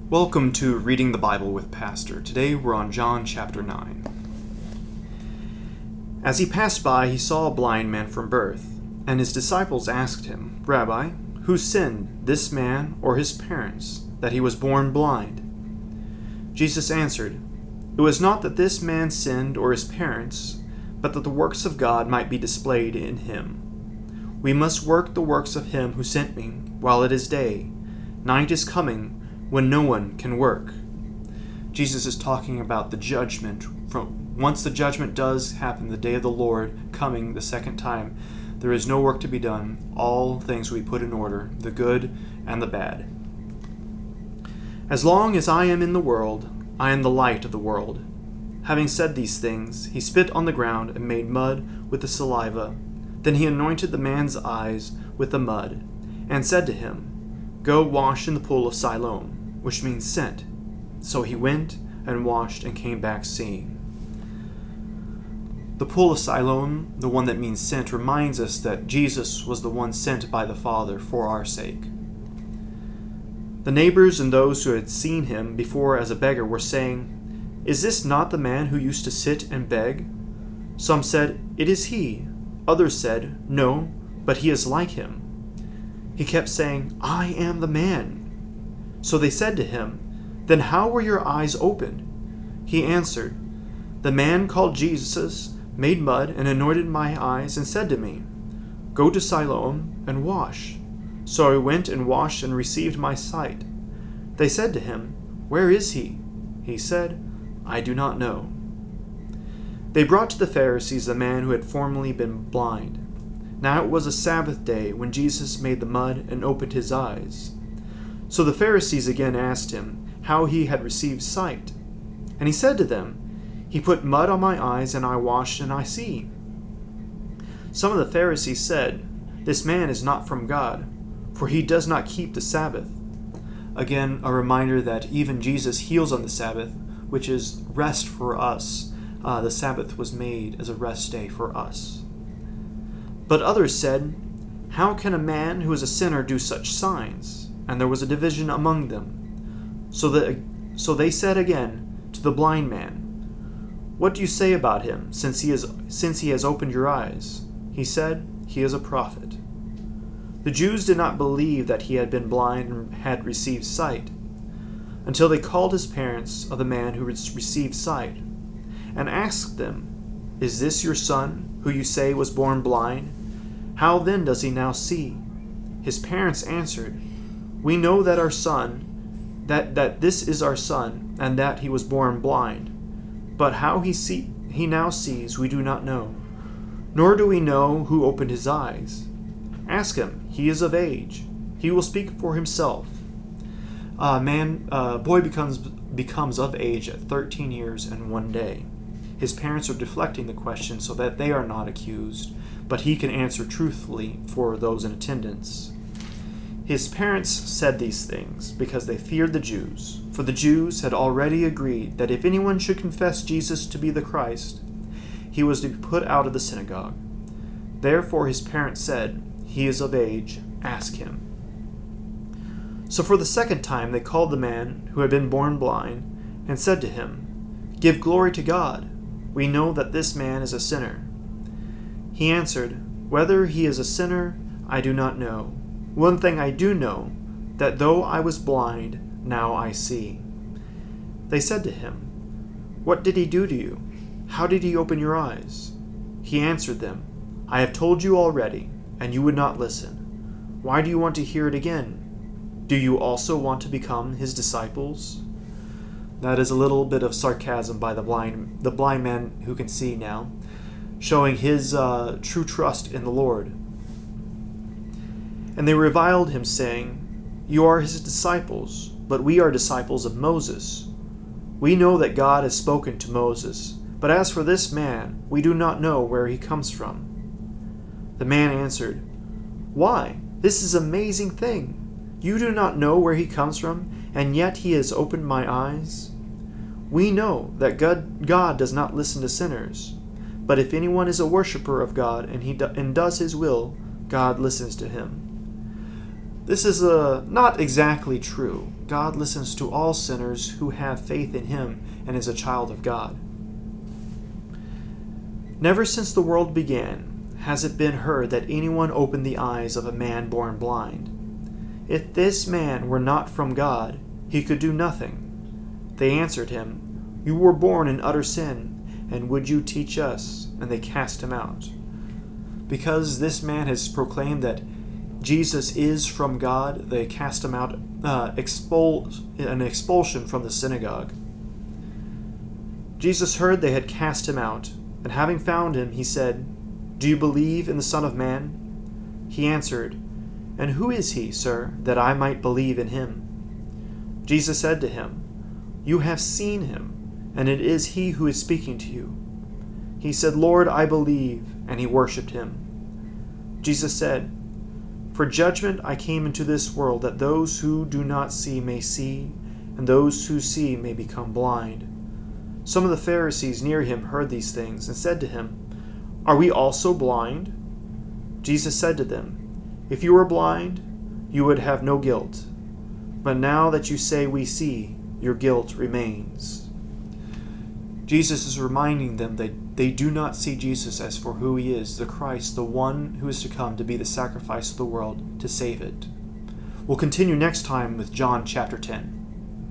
Welcome to Reading the Bible with Pastor. Today we're on John chapter 9. As he passed by, he saw a blind man from birth, and his disciples asked him, "Rabbi, who sinned, this man or his parents, that he was born blind?" Jesus answered, "It was not that this man sinned or his parents, but that the works of God might be displayed in him. We must work the works of him who sent me while it is day. Night is coming when no one can work." Jesus is talking about the judgment. Once the judgment does happen, the day of the Lord coming the second time, there is no work to be done. All things will be put in order, the good and the bad. "As long as I am in the world, I am the light of the world." Having said these things, he spit on the ground and made mud with the saliva. Then he anointed the man's eyes with the mud, and said to him, "Go wash in the pool of Siloam," which means sent. So he went and washed and came back seeing. The pool of Siloam, the one that means sent, reminds us that Jesus was the one sent by the Father for our sake. The neighbors and those who had seen him before as a beggar were saying, "Is this not the man who used to sit and beg?" Some said, "It is he." Others said, "No, but he is like him." He kept saying, "I am the man." So they said to him, "Then how were your eyes opened?" He answered, "The man called Jesus made mud and anointed my eyes and said to me, 'Go to Siloam and wash.' So I went and washed and received my sight." They said to him, "Where is he?" He said, "I do not know." They brought to the Pharisees the man who had formerly been blind. Now it was a Sabbath day when Jesus made the mud and opened his eyes. So the Pharisees again asked him how he had received sight. And he said to them, "He put mud on my eyes, and I washed, and I see." Some of the Pharisees said, "This man is not from God, for he does not keep the Sabbath." Again, a reminder that even Jesus heals on the Sabbath, which is rest for us. The Sabbath was made as a rest day for us. But others said, "How can a man who is a sinner do such signs?" And there was a division among them. So they said again to the blind man, "What do you say about him, since he has opened your eyes?" He said, "He is a prophet." The Jews did not believe that he had been blind and had received sight, until they called his parents of the man who had received sight, and asked them, "Is this your son, who you say was born blind? How then does he now see?" His parents answered, "We know that our son, that this is our son, and that he was born blind. But how he now sees, we do not know. Nor do we know who opened his eyes. Ask him, he is of age. He will speak for himself." A boy becomes of age at 13 years and 1 day. His parents are deflecting the question so that they are not accused, but he can answer truthfully for those in attendance. His parents said these things because they feared the Jews, for the Jews had already agreed that if anyone should confess Jesus to be the Christ, he was to be put out of the synagogue. Therefore his parents said, "He is of age, ask him." So for the second time they called the man who had been born blind, and said to him, "Give glory to God. We know that this man is a sinner." He answered, "Whether he is a sinner, I do not know. One thing I do know, that though I was blind, now I see." They said to him, "What did he do to you? How did he open your eyes?" He answered them, "I have told you already, and you would not listen. Why do you want to hear it again? Do you also want to become his disciples?" That is a little bit of sarcasm by the blind man who can see now, showing his true trust in the Lord. And they reviled him, saying, "You are his disciples, but we are disciples of Moses. We know that God has spoken to Moses, but as for this man, we do not know where he comes from." The man answered, "Why, this is an amazing thing. You do not know where he comes from, and yet he has opened my eyes. We know that God does not listen to sinners, but if anyone is a worshiper of God and does his will, God listens to him." This is not exactly true. God listens to all sinners who have faith in him and is a child of God. Never since the world began has it been heard that anyone opened the eyes of a man born blind. If this man were not from God, he could do nothing. They answered him, "You were born in utter sin, and would you teach us?" And they cast him out. Because this man has proclaimed that Jesus is from God, they cast him out, an expulsion from the synagogue. Jesus heard they had cast him out, and having found him, he said, "Do you believe in the Son of Man?" He answered, "And who is he, sir, that I might believe in him?" Jesus said to him, "You have seen him, and it is he who is speaking to you." He said, "Lord, I believe," and he worshipped him. Jesus said, "For judgment I came into this world, that those who do not see may see, and those who see may become blind." Some of the Pharisees near him heard these things, and said to him, "Are we also blind?" Jesus said to them, "If you were blind, you would have no guilt. But now that you say we see, your guilt remains." Jesus is reminding them that they do not see Jesus as for who he is, the Christ, the one who is to come to be the sacrifice of the world to save it. We'll continue next time with John chapter 10.